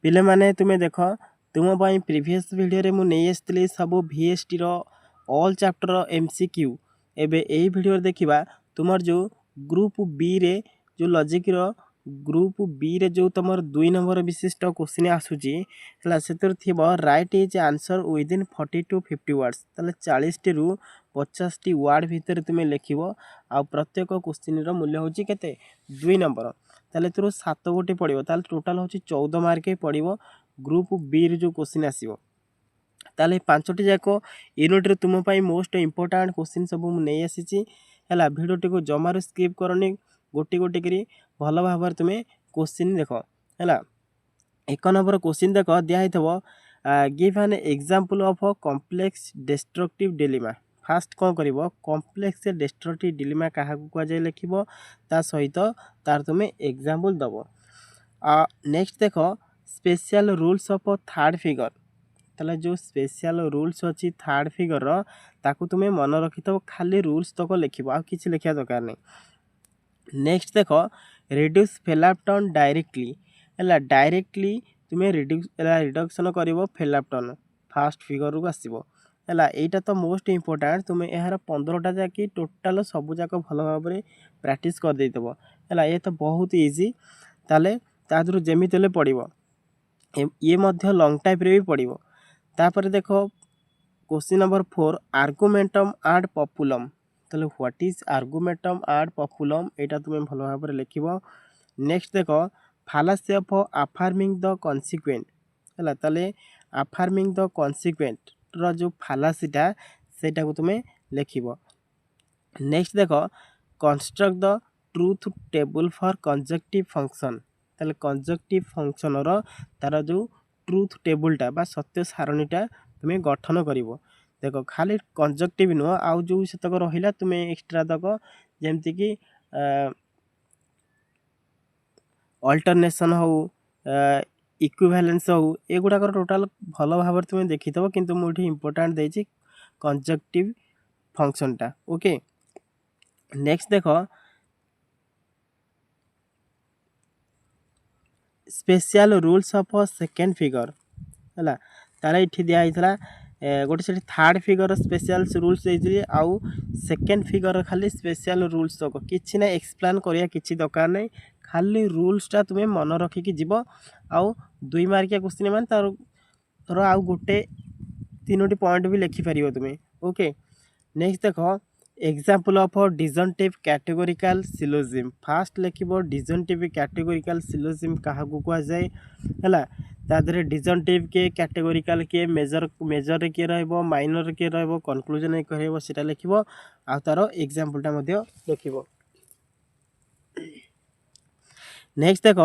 पिले माने तुम्हें देख तुम प्रीवियस वीडियो रे मु नहीं आसती सब VST रो ऑल चैप्टर MCQ एबे एई वीडियो देखिबा तुमर जो ग्रुप बी रे जो लॉजिक रो ग्रुप बी रे जो तुमर 2 नंबर विशिष्ट क्वेश्चन आसुची हला सेतर थिबो right is answer within 40 to 50 words तले 40 टी रु 50 टी वर्ड भीतर तुमे लिखिबो आ प्रत्येक क्वेश्चन रो मूल्य होची केते 2 नंबर ताले तोर 7 गोटी पड़िबो ताले टोटल होची 14 मार्क पड़िबो ग्रुप बी रे जो क्वेश्चन आसीबो ताले 5टी जाको यूनिट रे तुम पई मोस्ट इंपोर्टेंट क्वेश्चन सब मु नै आसीची हला वीडियो टी को जमार स्किप करनी गोटी गोटी करी भल भाव तुम क्वेश्चन देख है 1 नंबर क्वेश्चन देख दिखाई give an example of a complex destructive dilemma fast कौन कर कॉम्प्लेक्स डिस्ट्रक्टिव डिलेमा क्या कहुए लिखो ता सहित तार तुम एग्जांपल दब नेक्स्ट देख special rules of third figure ताले जो स्पेशल रूल्स अच्छी थर्ड फिगर ताकू तुम्हें मन रखी थो खाली रूल्स तक लिखो आ कि लिखा दरकार नहीं नेक्स्ट देख रिड्यूस फेलाप्टन डायरेक्टली है डायरेक्टली तुम्हें रिडक्शन कर फेलाप्टन फास्ट फिगर को आसो है यहाँ तो मोस्ट इंपोर्टेंट तुम्हें यार 15टा जाकि टोटाल सब जाक भल भाव प्रैक्टिस कर देव है ये तो बहुत इजी ताले तादर जमी पड़ो ये लंग टाइप रे भी पड़ो तापर देख क्वेश्चन नंबर 4 आर्गुमेंटम एंड पपुलम ताले व्हाट इज आर्गुमेंटम एंड पपुलम यहाँ तुम्हें भल भाव लिखो नेक्स्ट देख फालासी ऑफ अफर्मिंग द कॉन्सिक्वेंट है ताले अफर्मिंग द कॉन्सिक्वेंट रो जो फालासीटा सेटा को तुम्हें लिखो नेक्स्ट देख construct the truth table for conjunctive function ताले कंजक्टिव फंक्शन रो तार जो ट्रूथ टेबलटा बा सत्य सारणीटा तुम्हें गठन करिवो देख खाली कंजक्टिव नुह आउ जो सेतक रहिला तुम्हें एक्स्ट्रा तक जेमति कि अल्टरनेशन हो इक्विवेलेंस हो एगुड़ाक टोटाल भल भाव तुम्हें देखी थो किंतु मुझे इंपोर्टेंट देछि कंजक्टिव फंक्शनटा ओके नेक्स्ट देख special rules of second figure है तार ये दिखाई गोटे से थर्ड फिगर स्पेशल रूल्स आउ सेकेंड फिगर खाली स्पेशल रूल्स तक किसी ना एक्सप्लेन करिया किसी दरकार नहीं खाली रूल्सटा तुम्हें मन रखिकी जीव आउ 2 मार्किया क्वेश्चन मान तार आउ गोटे 3टी पॉइंट भी लिखिपर तुम्हें ओके नेक्स्ट देख example of disjunctive categorical syllogism fast लिखो डिजंटिव कैटेगोरिकल सिलोजिम क्या कह जाए है तादरे डिजंटिव के कैटेगोरिकल के मेजर किए रहिबो माइनर किए रहिबो कंक्लूजन कहबो सेटा लिखिबो आ तार एग्जांपलटा मध्ये लिखिबो नेक्स्ट देख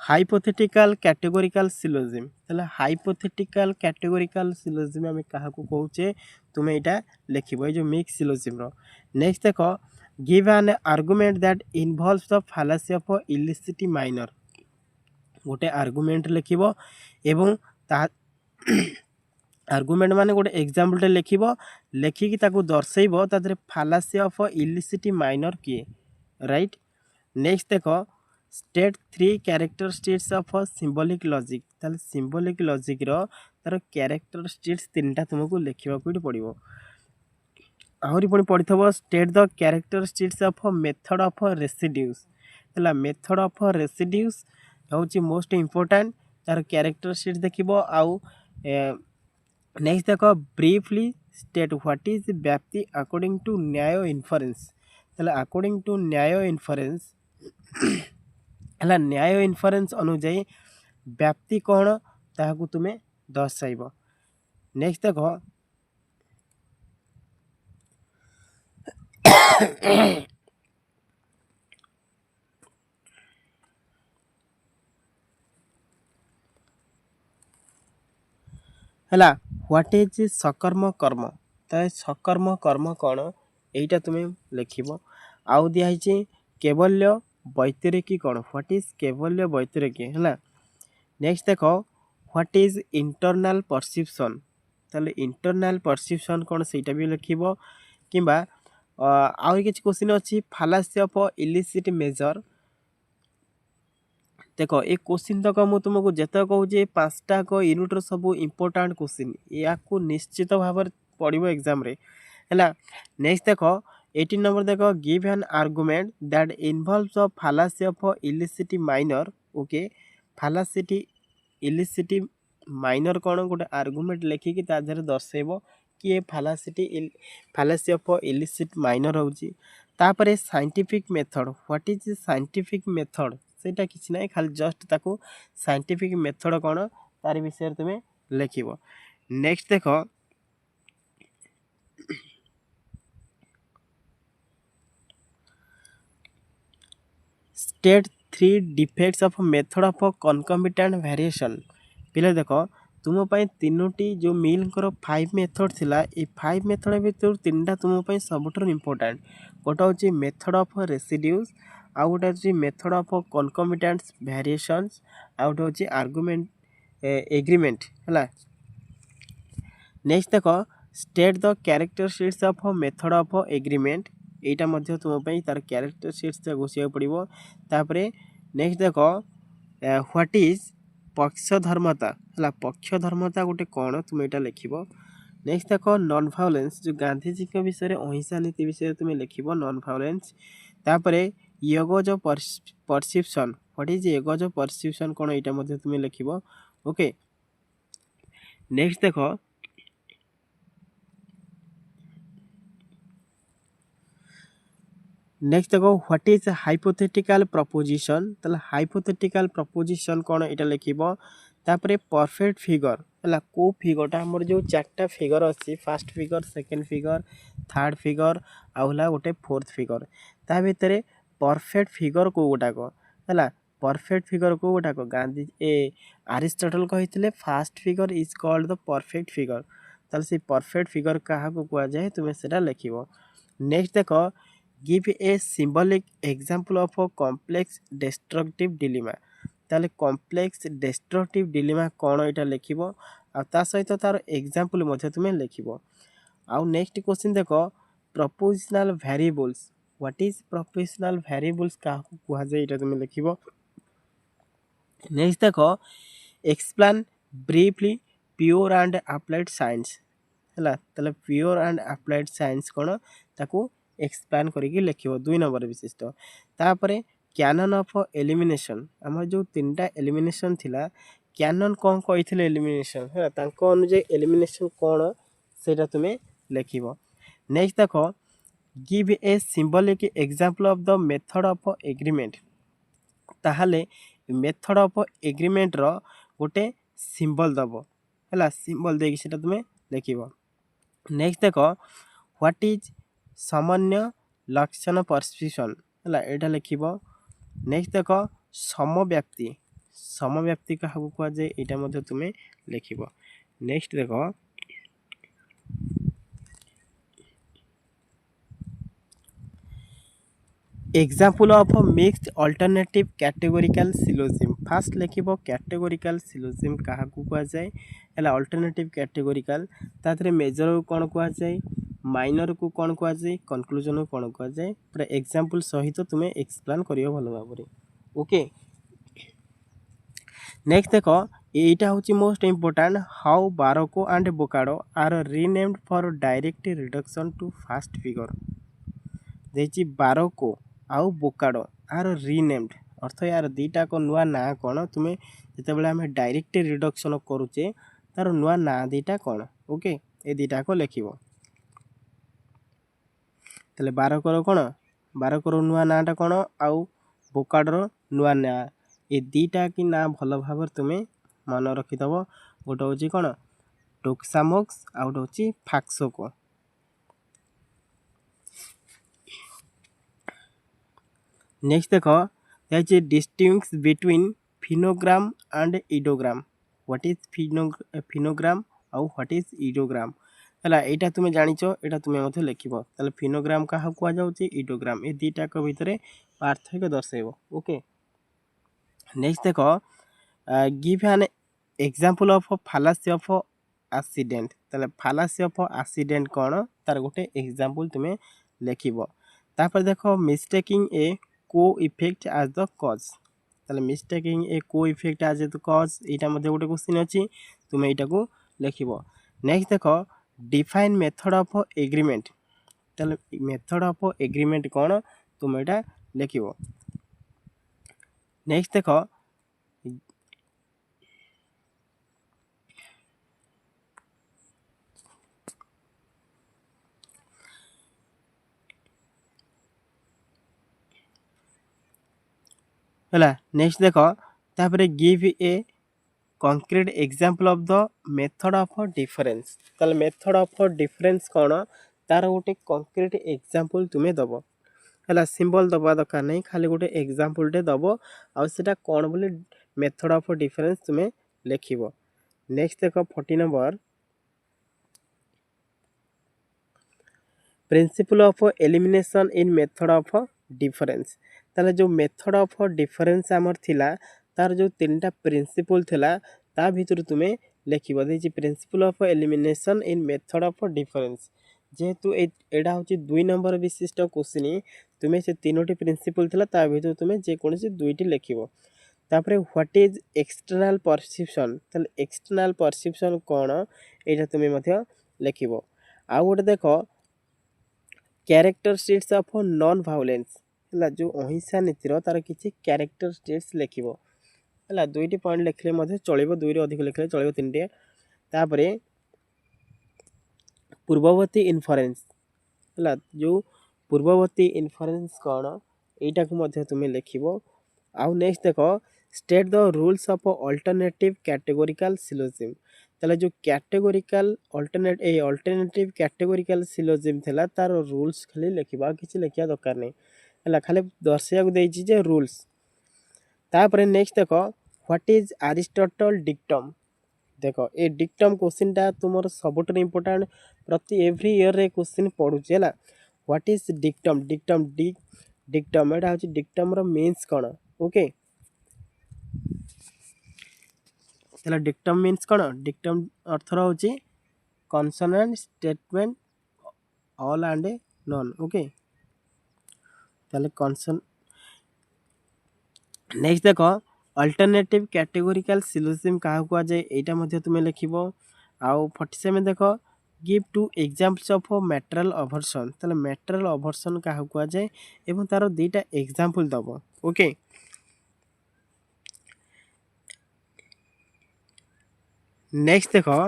हाइपोथेटिकल कैटेगोरिकल सिलोजिम ताले हाइपोथेटिकल कैटेगोरिकल सिलोजिम आम क्या कहूचे तुम्हें यहाँ लिखिबो ये जो मिक्स सिलोजिम रो नेक्स्ट देख give an argument that involves the fallacy of illicit minor गोटे आर्गुमेंट लिखिबो एवं ता आर्गुमेंट माने गोटे एग्जांपल लिखिबो लिखिकी ताकू दर्शैबो तादरे फालासी ऑफ इलिसिटी माइनर किए राइट नेक्स्ट देख state 3 characteristics of symbolic logic ताले सिंबॉलिक लॉजिक रो तार कैरेक्टरिस्टिक्स 3टा तुमको लिखा पड़ो आहरी पुणी पढ़ी state the characteristics of method of residues है मेथड ऑफ रेसिड्यूज हूँ मोस्ट इंपोर्टेंट तार कैरेक्टरिस्टिक्स देखिबो आउ नेक्स्ट देख ब्रीफली स्टेट व्हाट इज व्याप्ति अकॉर्डिंग टू न्याय इन्फरेंस ताले अकॉर्डिंग टू न्याय इन्फरेंस है न्याय इन्फरेंस अनुजाई व्याप्ति कौन ताकू तुम्हें दर्शाइब नेक्स्ट देख है व्हाट इज सकर्म कर्म तो सकर्म कर्म कौन यहीटा तुम्हें लिखिब आउ दिखाई केवल्य वैतरिकी कौन व्हाट इज केवल्य वैतरिकी है नेक्स्ट देख व्हाट इज इंटरनल परसेप्शन ताले इंटरनल परसेप्शन कौन सेटा भी लिखिब किंबा आउ किसी क्वेश्चन अच्छी फालासी ऑफ इलिसिट मेजर देख ए क्वेश्चन तक मुझे तुमको जिते कहूँ पाँचटा यूनिट्र सब इंपोर्टाट क्वेश्चन या निश्चित भाव पड़ो एग्जाम रे है। नेक्स्ट देख 18 नंबर देख give an argument that involves a fallacy of illicit minor. Okay fallacy illicit minor कौन गोटे आर्गुमेंट लेखिकी तादेह दर्शेब कि ये फालासी ऑफ इलिसिट माइनर होची। तापर scientific method what is scientific method सेटा किसी ना खाली जस्ट ताको साइंटिफिक मेथड कौन तार विषय तुम्हें लिखिब। नेक्स्ट देख state 3 defects of method of concomitant variation. पिले देख तुम तीनोटी जो मिलकर 5 मेथड थिला ए 5 मेथड भितर 3टा तुम सबुठ इम्पोर्टाट गोटे हूँ मेथड ऑफ रेसिड्यूज आउ गोटे हूँ मेथड ऑफ कनकमिटेंट वेरिएशंस आउ गोटे हूँ आर्गुमेंट एग्रीमेंट है। नेक्स्ट देख state the characteristics of method of agreement एटा मध्य तुम तार कैरेक्टरिस्टिक्स घोषिया पड़ो। तापर नेक्स्ट देख व्हाट इज पक्षधर्मता है पक्षधर्मता गोटे कौन तुम यहाँ लिख। नेक्स्ट देख नॉन वायलेंस जो गांधीजी के विषय अहिंसा नीति विषय तुम लिख नॉन वायलेंस। तापर यगोज परसेप्शन व्हाट इज यगोज परसेप्शन कौन यहाँ तुम लिख। ओके नेक्स्ट देख नेक्स्ट देखो व्हाट इज हाइपोथेटिकल प्रपोजिशन तले हाइपोथेटिकल प्रपोजिशन कौन यहाँ लिख। तापर परफेक्ट फिगर है को फिगरटा आमर जो 4टा फिगर अच्छी first figure second figure third figure आउला गोटे फोर्थ फिगर ता भितर परफेक्ट फिगर को गोटाक है परफेक्ट फिगर को गोटाक गांधी अरिस्टोटल कही fast figure is called the perfect figure ताले से परफेक्ट फिगर क्या कह जाए तुम्हें सेटा लिख। नेक्स्ट देख give a symbolic example of a complex destructive dilemma ताले कॉम्प्लेक्स डिस्ट्रक्टिव डिलेमा कौन यहाँ लिख आ सहित तार एग्जांपल मध्य तुम्हें लिख। आउ नेक्स्ट क्वेश्चन देख proportional variables what is proportional variables क्या कह जाए यहाँ तुम्हें लिख। नेक्स्ट देख explain briefly pure and applied science है ताले प्योर एंड अप्लाइड साइंस कौन ताको एक्सप्लेन करके लिख 2 नंबर विशिष्ट। तापर कैनन ऑफ एलिमिनेशन आम जो 3टा एलिमिनेशन थिला कैनन कौन कही एलिमिनेशन है अनुसार एलिमिनेशन कौन से तुम्हें लिख। नेक्स्ट देख give a symbolic example of the method of agreement ताहले मेथड ऑफ एग्रीमेंट रो गोटे सिंबल दब है सिंबल देकी सेटा तुम्हें लिख। नेक्स्ट देख व्हाट इज सामान्य लक्षण परसेप्शन है यहाँ लिख। नेक्स्ट देख समव्याप्ति समव्याप्ति क्या कह जाए यहाँ तुम्हें लिख। नेक्स्ट देख example of mixed alternative categorical syllogism fast लिख कैटेगोरिकल सिलोजिम क्या कह जाए है अल्टरनेटिव कैटेगोरिकल तादे मेजर को कौन कह जाए माइनर को कौन कह जाए कंक्लूजन को कौन कह जाए पूरा एग्जांपल सहित तुम्हें एक्सप्लेन कर भल भाव। ओके नेक्स्ट देख यहाँ हूँ most important how Baroco and Bocardo are renamed for direct reduction to first figure देखिए बारोको आउ बोकाडो आर रीनेम्ड अर्थ यार दीटा को नुआ ना कौन तुम्हें जिते आम डायरेक्ट रिडक्शन करुचे तार नुआ ना दीटा कौन। ओके ये दीटा को लिख ताले बारकर कौन बारकर नुआ नाटा कौन आउ बोकाडर नुआ ना ये दीटा कि ना भल भाव तुम्हें मन रखिदब गोटे हूँ कौन टोक्सामोक्स आउ गोटे हूँ फाक्सोको। नेक्स्ट देख देखिए distinguish between phonogram and ideogram what is phonogram आउ व्हाट इज इडोग्राम है यहाँ तुम्हें जानिच यहाँ तुम्हें लिख फिनोग्राम क्या कह जाऊँगी इडोग्राम ये दुईटाक भितर पार्थक्य दर्शेब। ओके नेक्स्ट देख give an example of fallacy of accident ताले फालासी ऑफ एक्सीडेंट कौन तार गोटे एग्जांपल तुम्हें लिख। तापर देख मिस्टेकिंग ए को इफेक्ट एज द कज ताले मिस्टेकिंग ए को इफेक्ट एज द कॉज एटा मध्ये गोटे क्वेश्चन अछि तुमे एटा को लिखिबो। नेक्स्ट देखो डिफाइन मेथड ऑफ एग्रीमेंट ताले मेथड ऑफ एग्रीमेंट कोन तुमे एटा लिखिबो। नेक्स्ट देखो हला नेक्स्ट देखो तापरे give a concrete example of the method of difference ताले मेथड ऑफ डिफरेंस कोन तार गोटे concrete example तुमे दबो हला सिंबल दबा दरकार नहीं खाली गोटे एग्जांपल टे दबो आ सेटा कोन बोले मेथड ऑफ डिफरेंस तुमे लिखिबो। नेक्स्ट देखो 40 number principal of elimination in method of difference ताले जो मेथड ऑफ डिफरेंस हमर थिला तार जो तीनटा प्रिंसिपल थिला ता भीतर तुमे लिखिबो देछि principle of elimination in method of difference जेहेतु एडा होछि 2 नंबर विशिष्ट क्वेश्चन तुमे से तीनोटी प्रिंसिपल थिला ता भीतर तुमे जे कोनसी दुईटी लिखिबो। तापरे व्हाट इज एक्सटर्नल परसेप्शन ताले एक्सटर्नल परसेप्शन कोन एटा तुमे मध्य लिखिबो। आ गोटे देखो कैरेक्टरिस्टिक्स ऑफ नॉन वायलेंस हला जो अहिंसा नीतिर तार किछि कैरेक्टरिस्टिक्स लिखिबो हला दुईटी पॉइंट लिखले मध्ये चलिबो दुई रे अधिक लिखले चलिबो तीनटे। तापरे पूर्ववर्ती इन्फरेंस हला जो पूर्ववर्ती इन्फरेंस कोन एटा को मध्ये तुमे लिखिबो। आउ नेक्स्ट देखो state the rules of alternative categorical syllogism ताले जो कैटेगोरिकल अल्टरनेटिव कैटेगोरिकल सिलोजिम थिला तार रूल्स खाली लिखिबा किछि लिखिया दरकार नै हला खाली दर्शया को देछि जे रूल्स। तापरे नेक्स्ट देखो व्हाट इज एरिस्टोटल डिक्टम देखो ए डिक्टम क्वेश्चन टा तुमर सबट इंपोर्टेंट प्रति एवरी ईयर रे क्वेश्चन पढुचे हला व्हाट इज डिक्टम डिक्टम एटा होची डिक्टम रो मीन्स कोन ओके तला डिक्टम मीन्स कोन डिक्टम अर्थ रो होची consonant statement all and non okay तले कॉन्सन। नेक्स्ट देखो अल्टरनेटिव कैटेगोरिकल सिलोजिम कहा कुआ जाए एटा मध्ये तुमे लिखिबो। आउ 47 देखो give two examples of material obversion तले मैटेरियल अवर्सन कहा कुआ जाए एवं तारो दुईटा एग्जांपल दबो ओके। नेक्स्ट देखो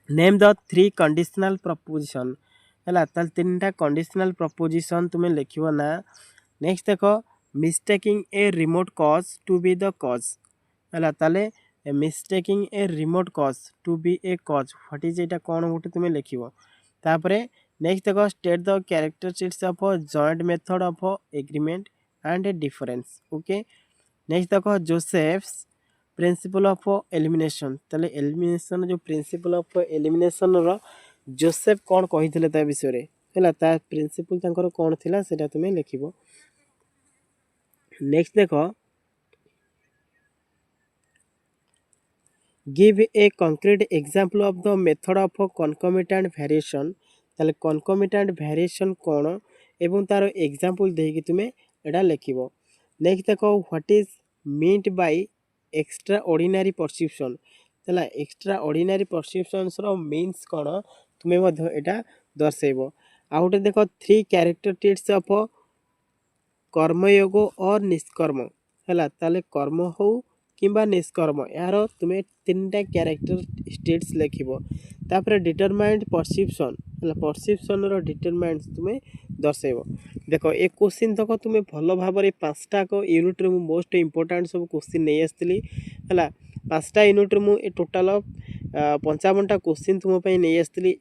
नेम द 3 कंडीशनल प्रपोजिशन हला ताल तीनटा कंडीशनल प्रपोजिशन तुमे लिखिबो ना। नेक्स्ट देखो mistaking a remote cause to be the cause हला ताले mistaking a remote cause to be a cause what is एटा कोन गोटे तुमे लिखिबो। तापरे नेक्स्ट देखो state the characteristics of joint method of agreement and difference okay. Next देखो जोसेफ्स प्रिंसिपल ऑफ एलिमिनेशन ताले एलिमिनेशन जो प्रिंसिपल ऑफ एलिमिनेशन रो जोसेफ कोन कहिथिले ता विषय रे हला ता प्रिंसिपल तांकर कोन थिला सेटा तुमे लिखिबो। नेक्स्ट देखो give a concrete example of the method of concomitant variation ताले कॉन्कॉमिटेंट वेरिएशन कोन एवं तार एग्जांपल देकी तुमे एडा लिखिबो। नेक्स्ट देखो what is meant by extra ordinary perception ताला एक्स्ट्रा ऑर्डिनरी परसेप्शंस रो मीन्स कोन तुमे मध्ये एटा दर्शेबो। आउटे देखो 3 कैरेक्टरिस्टिक्स ऑफ कर्मयोग और निष्कर्म हला ताले कर्म हो किंबा निष्कर्म यार तुमे तीनटा कैरेक्टरिस्टिक्स लिखिबो। तापरे डिटरमाइंड परसेप्शन हला परसेप्शन रो डिटरमाइंड तुमे दर्शेबो। देखो ए क्वेश्चन तक तुमे भलो भाबरे पांचटा को यूनिट रे मोस्ट इंपोर्टेंट सब क्वेश्चन नै आस्तिली हला पांचटा यूनिट रे मु ए टोटल 55टा क्वेश्चन तुम पई नै आस्तिली।